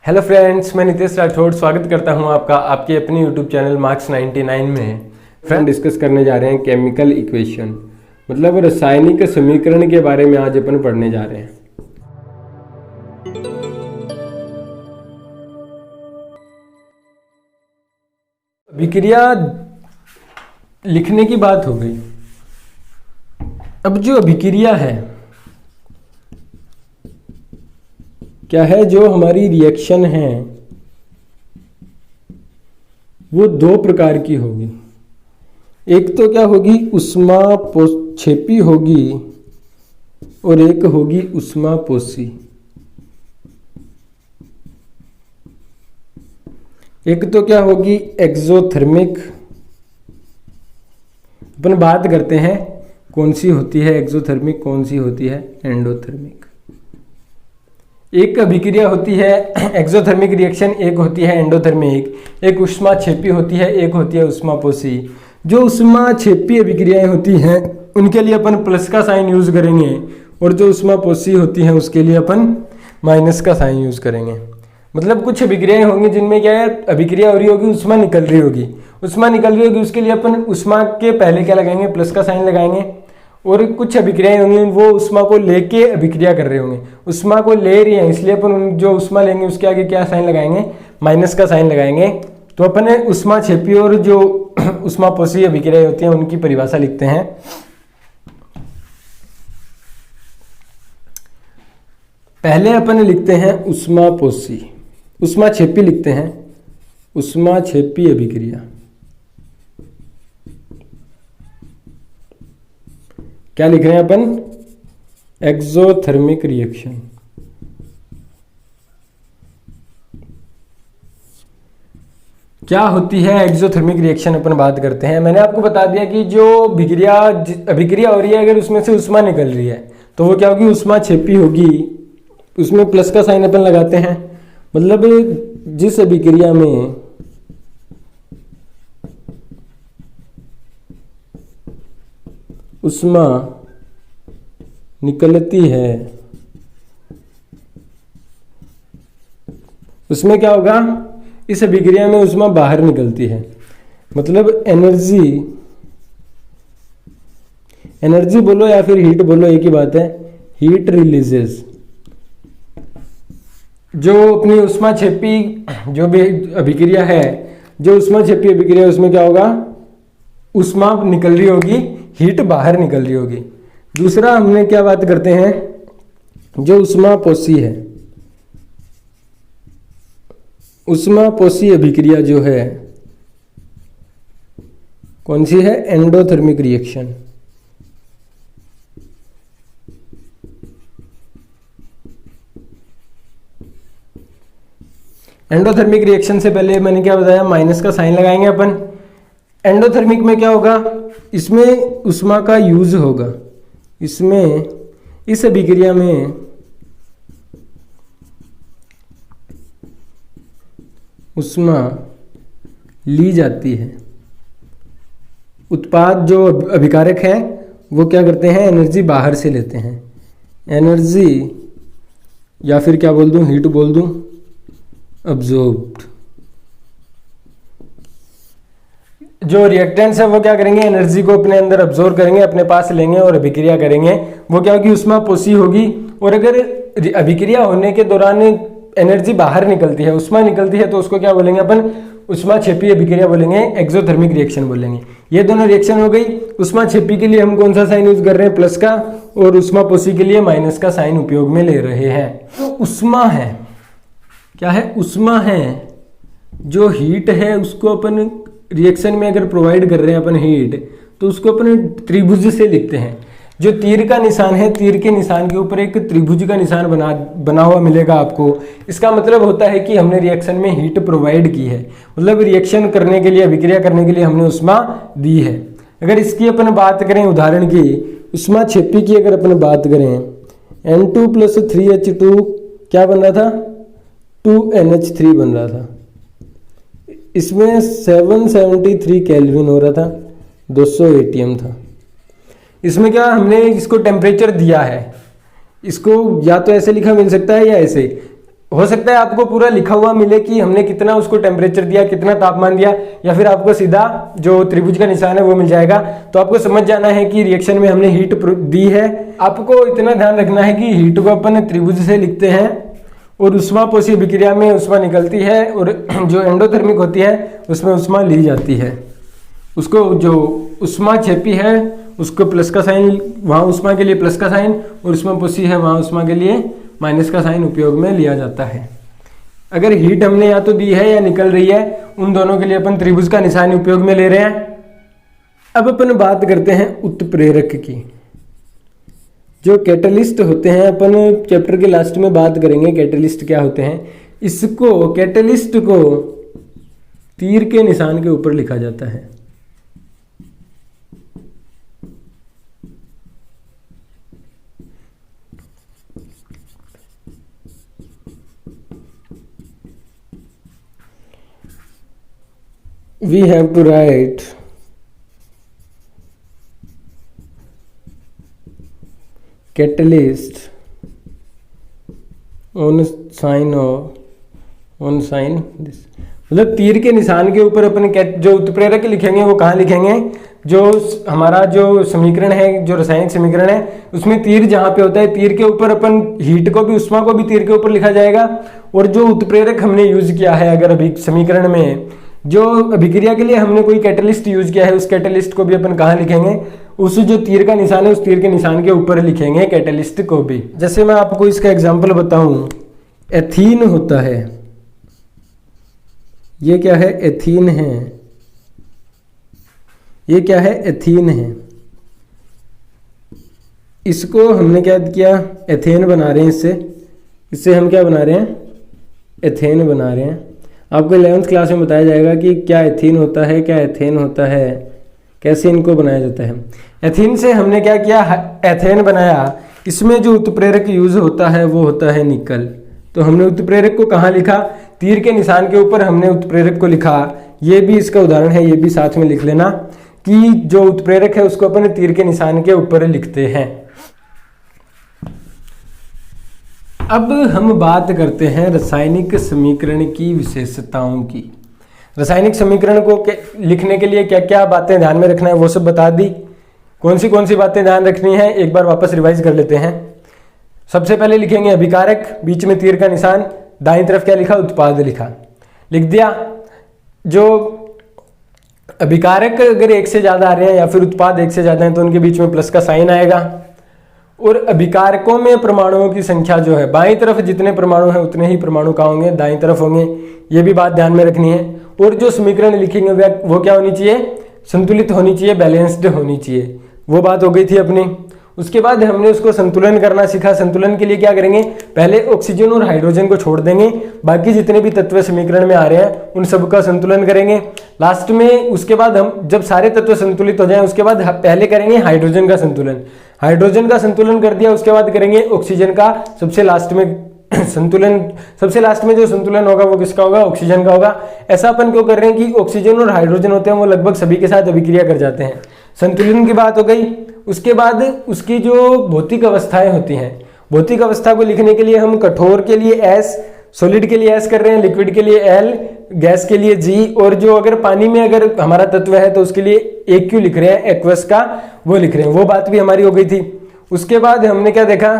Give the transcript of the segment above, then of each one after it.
Hello friends, मैं नितेश राठौड़ स्वागत करता हूं आपका आपके अपने यूट्यूब चैनल मार्क्स 99 में। फ्रेंड डिस्कस करने जा रहे हैं केमिकल इक्वेशन, मतलब रासायनिक समीकरण के बारे में आज अपन पढ़ने जा रहे हैं। अभिक्रिया लिखने की बात हो गई। अब जो अभिक्रिया है क्या है, जो हमारी रिएक्शन है वो दो प्रकार की होगी। एक तो क्या होगी, ऊष्मापोक्षेपी होगी और एक होगी ऊष्मापोषी। एक तो क्या होगी एक्सोथर्मिक। अपन बात करते हैं कौन सी होती है एक्सोथर्मिक, कौन सी होती है एंडोथर्मिक। एक अभिक्रिया होती है एक्सोथर्मिक रिएक्शन, एक होती है एंडोथर्मिक। एक ऊष्माक्षेपी होती है, एक होती है ऊष्मापोषी। जो ऊष्माक्षेपी अभिक्रियाएं होती हैं उनके लिए अपन प्लस का साइन यूज करेंगे और जो ऊष्मापोषी होती हैं उसके लिए अपन माइनस का साइन यूज करेंगे। मतलब कुछ अभिक्रियाएं होंगी जिनमें क्या है, अभिक्रिया हो रही होगी, ऊष्मा निकल रही होगी। ऊष्मा निकल रही होगी उसके लिए अपन ऊष्मा के पहले क्या लगाएंगे, प्लस का साइन लगाएंगे। और कुछ अभिक्रियाएं होंगी वो ऊष्मा को लेके अभिक्रिया कर रहे होंगे, ऊष्मा को ले रही हैं इसलिए अपन जो ऊष्मा लेंगे उसके आगे क्या साइन लगाएंगे, माइनस का साइन लगाएंगे। तो अपन ऊष्माक्षेपी और जो ऊष्मापोषी अभिक्रियाएं होती हैं उनकी परिभाषा लिखते हैं। पहले अपन लिखते हैं ऊष्मापोषी, ऊष्माक्षेपी लिखते हैं ऊष्माक्षेपी अभिक्रिया। क्या लिख रहे हैं अपन, एक्सोथर्मिक रिएक्शन। क्या होती है एक्सोथर्मिक रिएक्शन, अपन बात करते हैं। मैंने आपको बता दिया कि जो अभिक्रिया हो रही है अगर उसमें से ऊष्मा निकल रही है तो वो क्या होगी, ऊष्माक्षेपी होगी। उसमें प्लस का साइन अपन लगाते हैं। मतलब जिस अभिक्रिया में ऊष्मा निकलती है उसमें क्या होगा, इस अभिक्रिया में ऊष्मा बाहर निकलती है। मतलब एनर्जी बोलो या फिर हीट बोलो, एक ही बात है, हीट रिलीजेस। जो अपनी ऊष्माक्षेपी जो भी अभिक्रिया है, जो ऊष्माक्षेपी अभिक्रिया उसमें क्या होगा, ऊष्मा निकल रही होगी, हीट बाहर निकल रही होगी। दूसरा हमने क्या बात करते हैं, जो ऊष्मापोषी है, ऊष्मापोषी अभिक्रिया जो है कौन सी है, एंडोथर्मिक रिएक्शन। एंडोथर्मिक रिएक्शन से पहले मैंने क्या बताया, माइनस का साइन लगाएंगे अपन। एंडोथर्मिक में क्या होगा, इसमें ऊष्मा का यूज होगा। इसमें इस अभिक्रिया में ऊष्मा ली जाती है। उत्पाद जो अभिकारक है वो क्या करते हैं, एनर्जी बाहर से लेते हैं। एनर्जी या फिर क्या बोल दूं, हीट बोल दूं, अब्जॉर्ब्ड। जो रिएक्टेंट्स है वो क्या करेंगे, एनर्जी को अपने अंदर अब्जॉर्ब करेंगे, अपने पास लेंगे और अभिक्रिया करेंगे। वो क्या होगी, ऊष्मापोषी होगी। और अगर अभिक्रिया होने के दौरान एनर्जी बाहर निकलती है, ऊष्मा निकलती है, तो उसको क्या बोलेंगे अपन, ऊष्माक्षेपी अभिक्रिया बोलेंगे, एक्सोथर्मिक रिएक्शन बोलेंगे। ये दोनों रिएक्शन हो गई। ऊष्माक्षेपी के लिए हम कौन सा साइन यूज कर रहे हैं, प्लस का, और ऊष्मापोषी के लिए माइनस का साइन उपयोग में ले रहे हैं। ऊष्मा है, क्या है, ऊष्मा है। जो हीट है उसको अपन रिएक्शन में अगर प्रोवाइड कर रहे हैं अपन हीट, तो उसको अपन त्रिभुज से लिखते हैं। जो तीर का निशान है, तीर के निशान के ऊपर एक त्रिभुज का निशान बना हुआ मिलेगा आपको। इसका मतलब होता है कि हमने रिएक्शन में हीट प्रोवाइड की है, मतलब रिएक्शन करने के लिए, अभिक्रिया करने के लिए हमने ऊष्मा दी है। अगर इसकी अपन बात करें उदाहरण की, ऊष्माक्षेपी की अगर अपन बात करें, N2 + 3H2 क्या बन रहा था, 2NH3 बन रहा था। इसमें 773 केल्विन हो रहा था, 200 ATM था। इसमें क्या हमने इसको टेम्परेचर दिया है, इसको या तो ऐसे लिखा मिल सकता है या ऐसे। हो सकता है आपको पूरा लिखा हुआ मिले कि हमने कितना उसको टेम्परेचर दिया, कितना तापमान दिया, या फिर आपको सीधा जो त्रिभुज का निशान है वो मिल जाएगा। तो आपको समझ जाना है कि रिएक्शन में हमने हीट दी है। आपको इतना ध्यान रखना है कि हीट को अपन त्रिभुज से लिखते हैं और उष्मापोषी अभिक्रिया में उष्मा निकलती है और जो एंडोथर्मिक होती है उसमें उष्मा ली जाती है। उसको जो उष्मा छेपी है उसको प्लस का साइन, वहाँ उष्मा के लिए प्लस का साइन, और उष्मापोषी है वहाँ उष्मा के लिए माइनस का साइन उपयोग में लिया जाता है। अगर हीट हमने या तो दी है या निकल रही है, उन दोनों के लिए अपन त्रिभुज का निशान उपयोग में ले रहे हैं। अब अपन बात करते हैं उत्प्रेरक की। जो कैटलिस्ट होते हैं, अपन चैप्टर के लास्ट में बात करेंगे कैटलिस्ट क्या होते हैं। इसको कैटलिस्ट को तीर के निशान के ऊपर लिखा जाता है। We have to write catalyst on sign this। मतलब तीर के निशान के ऊपर अपन जो उत्प्रेरक लिखेंगे वो कहाँ लिखेंगे, जो हमारा जो समीकरण है, जो रासायनिक समीकरण है, उसमें तीर जहाँ पे होता है, तीर के ऊपर अपन हीट को भी, उष्मा को भी तीर के ऊपर लिखा जाएगा। और जो उत्प्रेरक हमने यूज किया है, अगर अभी समीकरण में जो अभिक्रिया के लिए हमने कोई कैटलिस्ट यूज किया है, उस कैटलिस्ट को भी अपन कहाँ लिखेंगे, उस जो तीर का निशान है उस तीर के निशान के ऊपर लिखेंगे कैटलिस्ट को भी। जैसे मैं आपको इसका एग्जांपल बताऊं, एथीन होता है, ये क्या है, एथीन है, ये क्या है, एथीन है। इसको हमने क्या किया, एथेन बना रहे हैं, इससे हम क्या बना रहे हैं, एथेन बना रहे हैं। आपको 11th क्लास में बताया जाएगा कि क्या एथीन होता है, क्या एथेन होता है, कैसे इनको बनाया जाता है। एथीन से हमने क्या किया, एथेन बनाया। इसमें जो उत्प्रेरक यूज होता है वो होता है निकल। तो हमने उत्प्रेरक को कहाँ लिखा, तीर के निशान के ऊपर हमने उत्प्रेरक को लिखा। ये भी इसका उदाहरण है, ये भी साथ में लिख लेना कि जो उत्प्रेरक है उसको अपन तीर के निशान के ऊपर लिखते हैं। अब हम बात करते हैं रासायनिक समीकरण की विशेषताओं की। रासायनिक समीकरण को लिखने के लिए क्या क्या बातें ध्यान में रखना है वो सब बता दी। कौन सी बातें ध्यान रखनी है एक बार वापस रिवाइज कर लेते हैं। सबसे पहले लिखेंगे अभिकारक, बीच में तीर का निशान, दाईं तरफ क्या लिखा, उत्पाद लिखा, लिख दिया। जो अभिकारक अगर एक से ज़्यादा आ रहे हैं या फिर उत्पाद एक से ज़्यादा हैं तो उनके बीच में प्लस का साइन आएगा। और अभिकारकों में परमाणुओं की संख्या जो है, बाईं तरफ जितने परमाणु हैं उतने ही परमाणु कहाँ होंगे, दाईं तरफ होंगे। ये भी बात ध्यान में रखनी है। और जो समीकरण लिखेंगे वो क्या होनी चाहिए, संतुलित होनी चाहिए, बैलेंस्ड होनी चाहिए। वो बात हो गई थी अपनी। उसके बाद हमने उसको संतुलन करना सीखा। संतुलन के लिए क्या करेंगे, पहले ऑक्सीजन और हाइड्रोजन को छोड़ देंगे, बाकी जितने भी तत्व समीकरण में आ रहे हैं उन सबका संतुलन करेंगे लास्ट में। उसके बाद हम जब सारे तत्व संतुलित हो जाएं उसके बाद पहले करेंगे हाइड्रोजन का संतुलन। हाइड्रोजन का संतुलन कर दिया उसके बाद करेंगे ऑक्सीजन का सबसे लास्ट में संतुलन। सबसे लास्ट में जो संतुलन होगा वो किसका होगा, ऑक्सीजन का होगा। ऐसा अपन क्यों कर रहे हैं कि ऑक्सीजन और हाइड्रोजन होते हैं वो लगभग सभी के साथ अभिक्रिया कर जाते हैं। संतुलन की बात हो गई। उसके बाद उसकी जो भौतिक अवस्थाएं होती हैं, भौतिक अवस्था को लिखने के लिए हम कठोर के लिए S, सॉलिड के लिए S कर रहे हैं, लिक्विड के लिए L, गैस के लिए G, और जो अगर पानी में अगर हमारा तत्व है तो उसके लिए AQ लिख रहे हैं, एक्वस का वो लिख रहे हैं। वो बात भी हमारी हो गई थी। उसके बाद हमने क्या देखा,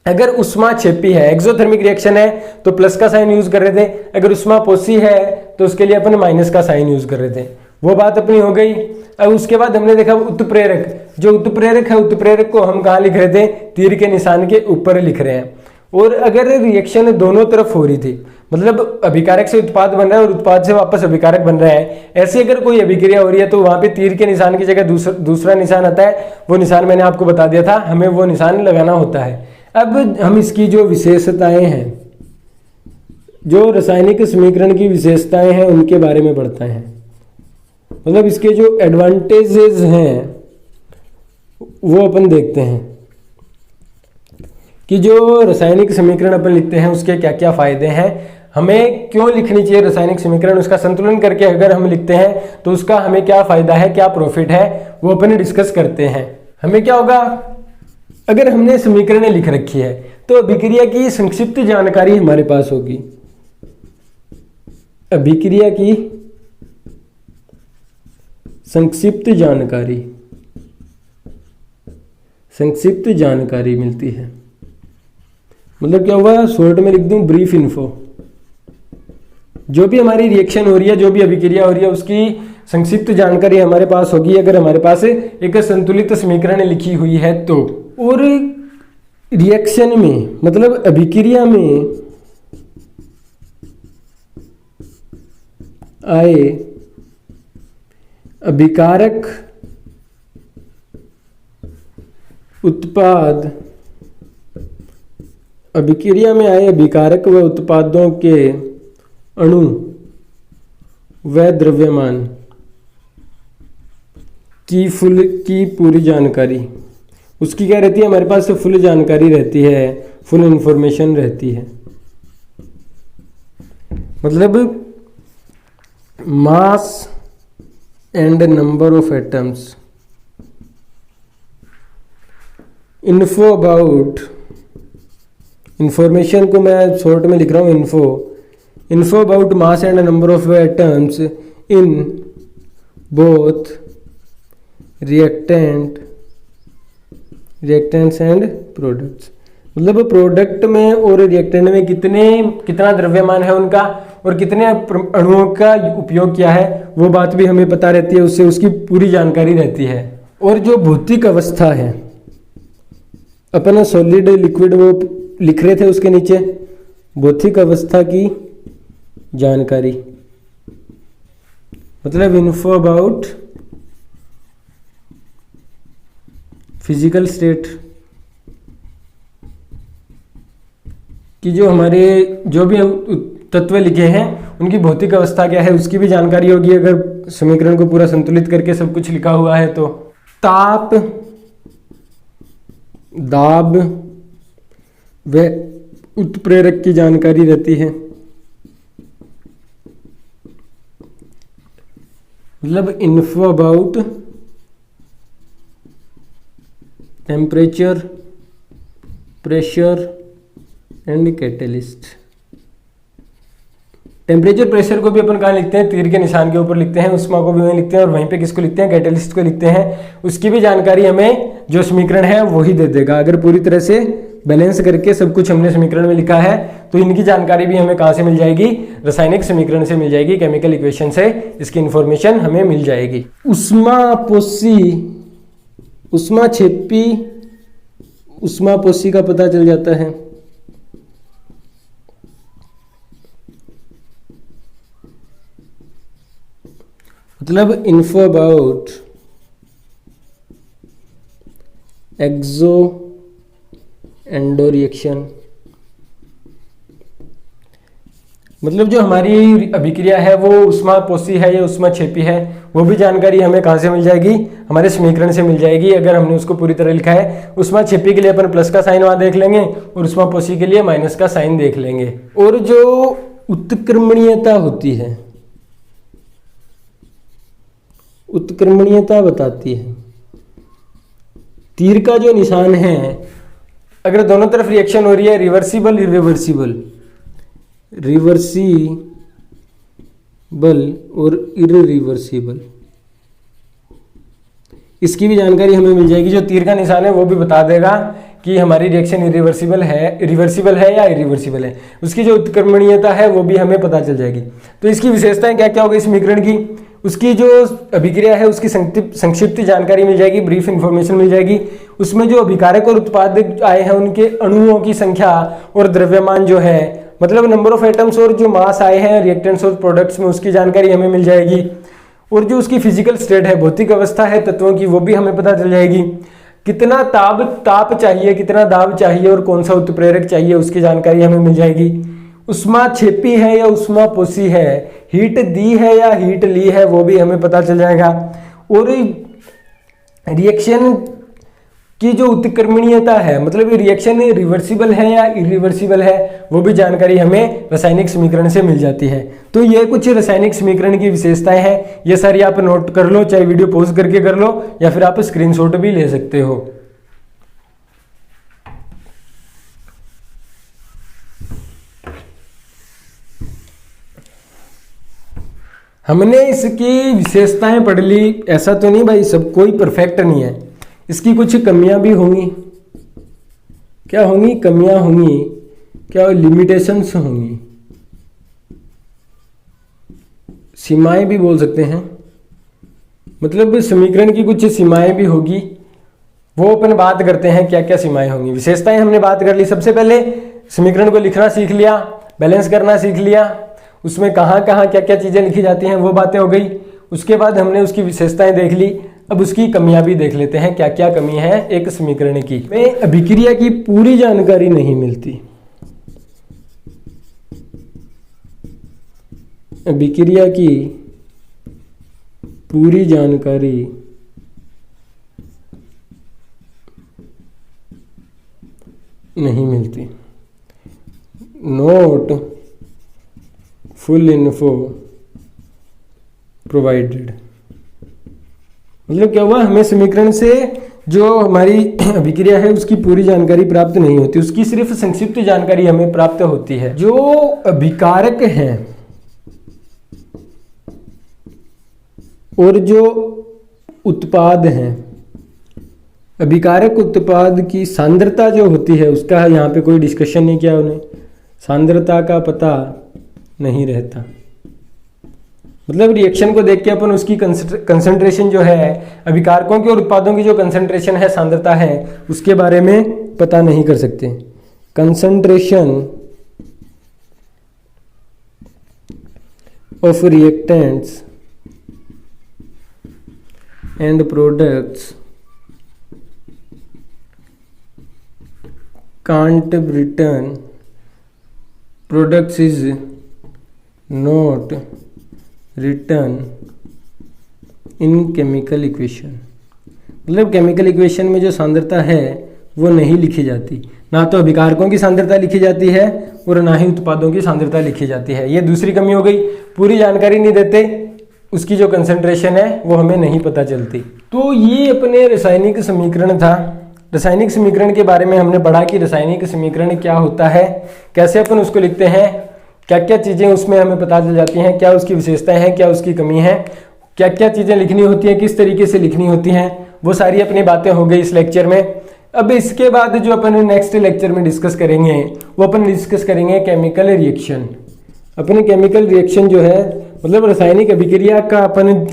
अगर उष्मा छेपी है, एक्सोथर्मिक रिएक्शन है तो प्लस का साइन यूज कर रहे थे, अगर उष्मा पोषी है तो उसके लिए अपन माइनस का साइन यूज कर रहे थे। वो बात अपनी हो गई। अब उसके बाद हमने देखा उत्प्रेरक। जो उत्प्रेरक है, उत्प्रेरक को हम कहाँ लिख रहे थे, तीर के निशान के ऊपर लिख रहे हैं। और अगर रिएक्शन दोनों तरफ हो रही थी, मतलब अभिकारक से उत्पाद बन रहा है और उत्पाद से वापस अभिकारक बन रहा है, ऐसी अगर कोई अभिक्रिया हो रही है तो वहां पे तीर के निशान की जगह दूसरा निशान आता है। वो निशान मैंने आपको बता दिया था, हमें वो निशान लगाना होता है। अब हम इसकी जो विशेषताएं हैं, जो रासायनिक समीकरण की विशेषताएं हैं उनके बारे में पढ़ते हैं। मतलब इसके जो एडवांटेजेस हैं वो अपन देखते हैं कि जो रासायनिक समीकरण अपन लिखते हैं उसके क्या क्या फायदे हैं, हमें क्यों लिखनी चाहिए रासायनिक समीकरण, उसका संतुलन करके अगर हम लिखते हैं तो उसका हमें क्या फायदा है, क्या प्रॉफिट है, वो अपन डिस्कस करते हैं। हमें क्या होगा, अगर हमने समीकरण लिख रखी है तो तो अभिक्रिया की संक्षिप्त जानकारी हमारे पास होगी। अभिक्रिया की संक्षिप्त जानकारी मिलती है। मतलब क्या हुआ, शॉर्ट में लिख दूं ब्रीफ इन्फो। जो भी हमारी रिएक्शन हो रही है, जो भी अभिक्रिया हो रही है, उसकी संक्षिप्त जानकारी हमारे पास होगी अगर हमारे पास एक संतुलित समीकरण लिखी हुई है तो। और रिएक्शन में मतलब अभिक्रिया में आए अभिकारक उत्पाद, अभिक्रिया में आए अभिकारक व उत्पादों के अणु व द्रव्यमान की पूरी जानकारी, उसकी क्या रहती है, हमारे पास फुल जानकारी रहती है, फुल इंफॉर्मेशन रहती है। मतलब mass and number of atoms, info about, information को मैं शॉर्ट में लिख रहा हूँ info about mass and number of atoms in both reactants and products. मतलब प्रोडक्ट में और रिएक्टेंट में कितना द्रव्यमान है उनका और कितने अणुओं का उपयोग किया है, वो बात भी हमें पता रहती है, उससे उसकी पूरी जानकारी रहती है। और जो भौतिक अवस्था है, अपन सॉलिड लिक्विड वो लिख रहे थे, उसके नीचे भौतिक अवस्था की जानकारी, मतलब इन्फो अबाउट फिजिकल स्टेट कि जो हमारे जो भी तत्व लिखे हैं उनकी भौतिक अवस्था क्या है उसकी भी जानकारी होगी अगर समीकरण को पूरा संतुलित करके सब कुछ लिखा हुआ है तो। ताप, दाब व उत्प्रेरक की जानकारी रहती है। मतलब info about temperature, pressure and catalyst. Temperature pressure को भी अपन कहाँ लिखते हैं, तीर के निशान के ऊपर लिखते हैं, उष्मा को भी वहीं लिखते हैं और वहीं पे किसको लिखते हैं, कैटलिस्ट को लिखते हैं। उसकी भी जानकारी हमें जो समीकरण है वही दे देगा। अगर पूरी तरह से बैलेंस करके सब कुछ हमने समीकरण में लिखा है तो इनकी जानकारी भी हमें कहाँ से मिल जाएगी, रासायनिक समीकरण से मिल जाएगी, केमिकल इक्वेशन से इसकी इंफॉर्मेशन हमें मिल जाएगी। उष्मा पोषी का पता चल जाता है। मतलब info about exo endo reaction, मतलब जो हमारी अभिक्रिया है वो उष्मा पोषी है या उष्मा क्षेपी है, वो भी जानकारी हमें कहाँ से मिल जाएगी, हमारे समीकरण से मिल जाएगी अगर हमने उसको पूरी तरह लिखा है। उष्मा क्षेपी के लिए अपन प्लस का साइन वहां देख लेंगे और उष्मा पोषी के लिए माइनस का साइन देख लेंगे। और जो उत्क्रमणीयता होती है, उत्क्रमणीयता बताती है तीर का जो निशान है, अगर दोनों तरफ रिएक्शन हो रही है, रिवर्सिबल और इररिवर्सिबल, इसकी भी जानकारी हमें मिल जाएगी। जो तीर का निशान है वो भी बता देगा कि हमारी रिएक्शन रिवर्सिबल है या इरिवर्सिबल है। उसकी जो उत्क्रमणीयता है वो भी हमें पता चल जाएगी। तो इसकी विशेषताएं क्या क्या होगी समीकरण की, उसकी जो अभिक्रिया है उसकी संक्षिप्त जानकारी मिल जाएगी, ब्रीफ इंफॉर्मेशन मिल जाएगी। उसमें जो अभिकारक और उत्पाद आए हैं उनके अणुओं की संख्या और द्रव्यमान जो है, मतलब नंबर ऑफ एटम्स और जो मास आए हैं रिएक्टेंट्स और प्रोडक्ट्स में, उसकी जानकारी हमें मिल जाएगी। और जो उसकी फिजिकल स्टेट है, भौतिक अवस्था है तत्वों की, वो भी हमें पता चल जाएगी। कितना ताप चाहिए, कितना दाब चाहिए और कौन सा उत्प्रेरक चाहिए, उसकी जानकारी हमें मिल जाएगी। उष्मा क्षेपी है या उष्मा पोषी है, हीट दी है या हीट ली है, वो भी हमें पता चल जाएगा। और रिएक्शन की जो उत्क्रमणीयता है, मतलब ये रिएक्शन रिवर्सिबल है या इरिवर्सिबल है, वो भी जानकारी हमें रासायनिक समीकरण से मिल जाती है। तो ये कुछ रासायनिक समीकरण की विशेषताएं हैं, ये सारी आप नोट कर लो, चाहे वीडियो पॉज करके कर लो या फिर आप स्क्रीनशॉट भी ले सकते हो। हमने इसकी विशेषताएं पढ़ ली, ऐसा तो नहीं भाई सब कोई परफेक्ट नहीं है, इसकी कुछ कमियां भी होंगी। क्या होंगी? कमियां होंगी, क्या लिमिटेशंस होंगी, सीमाएं भी बोल सकते हैं, मतलब समीकरण की कुछ सीमाएं भी होगी, वो अपन बात करते हैं क्या क्या सीमाएं होंगी। विशेषताएं हमने बात कर ली, सबसे पहले समीकरण को लिखना सीख लिया, बैलेंस करना सीख लिया, उसमें कहाँ कहाँ क्या क्या चीज़ें लिखी जाती हैं वो बातें हो गई। उसके बाद हमने उसकी विशेषताएं देख ली, अब उसकी कमियां भी देख लेते हैं क्या क्या कमी है एक समीकरण की। में अभिक्रिया की पूरी जानकारी नहीं मिलती, अभिक्रिया की पूरी जानकारी नहीं मिलती, नोट फुल इन्फो प्रोवाइडेड। मतलब क्या हुआ, हमें समीकरण से जो हमारी अभिक्रिया है उसकी पूरी जानकारी प्राप्त नहीं होती, उसकी सिर्फ संक्षिप्त जानकारी हमें प्राप्त होती है। जो अभिकारक है और जो उत्पाद है, अभिकारक उत्पाद की सांद्रता जो होती है उसका यहाँ पे कोई डिस्कशन नहीं किया उन्हें, सांद्रता का पता नहीं रहता। मतलब रिएक्शन को देख के अपन उसकी कंसंट्रेशन जो है, अभिकारकों की और उत्पादों की जो कंसंट्रेशन है, सांद्रता है, उसके बारे में पता नहीं कर सकते। Concentration of reactants and products can't be written, products is not written in chemical equation। मतलब केमिकल इक्वेशन में जो सांद्रता है वो नहीं लिखी जाती, ना तो अभिकारकों की सांद्रता लिखी जाती है और ना ही उत्पादों की सांद्रता लिखी जाती है। ये दूसरी कमी हो गई, पूरी जानकारी नहीं देते, उसकी जो कंसंट्रेशन है वो हमें नहीं पता चलती। तो ये अपने रासायनिक समीकरण था। रासायनिक समीकरण के बारे में हमने पढ़ा कि रासायनिक समीकरण क्या होता है, कैसे अपन उसको लिखते हैं, क्या क्या चीज़ें उसमें हमें पता चल जाती हैं, क्या उसकी विशेषताएं हैं, क्या उसकी कमी है, क्या क्या चीज़ें लिखनी होती हैं, किस तरीके से लिखनी होती हैं, वो सारी अपनी बातें हो गई इस लेक्चर में। अब इसके बाद जो अपन नेक्स्ट लेक्चर में डिस्कस करेंगे वो अपन डिस्कस करेंगे केमिकल रिएक्शन। अपने केमिकल रिएक्शन जो है मतलब रासायनिक अभिक्रिया का अपन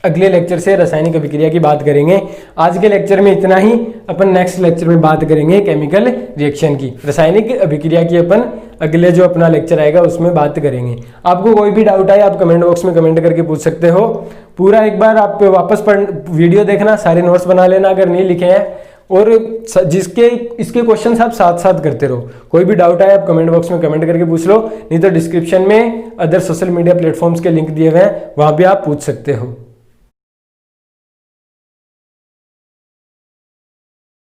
अगले लेक्चर से रासायनिक अभिक्रिया की बात करेंगे। आज के लेक्चर में इतना ही, अपन नेक्स्ट लेक्चर में बात करेंगे केमिकल रिएक्शन की। रासायनिक अभिक्रिया की अपन अगले जो अपना लेक्चर आएगा उसमें बात करेंगे। आपको कोई भी डाउट आए आप कमेंट बॉक्स में कमेंट करके पूछ सकते हो। पूरा एक बार आप वापस वीडियो देखना, सारे नोट्स बना लेना अगर नहीं लिखे हैं, और जिसके इसके क्वेश्चन आप साथ साथ करते रहो। कोई भी डाउट आए आप कमेंट बॉक्स में कमेंट करके पूछ लो, नहीं तो डिस्क्रिप्शन में अदर सोशल मीडिया प्लेटफॉर्म्स के लिंक दिए हुए हैं, वहां भी आप पूछ सकते हो।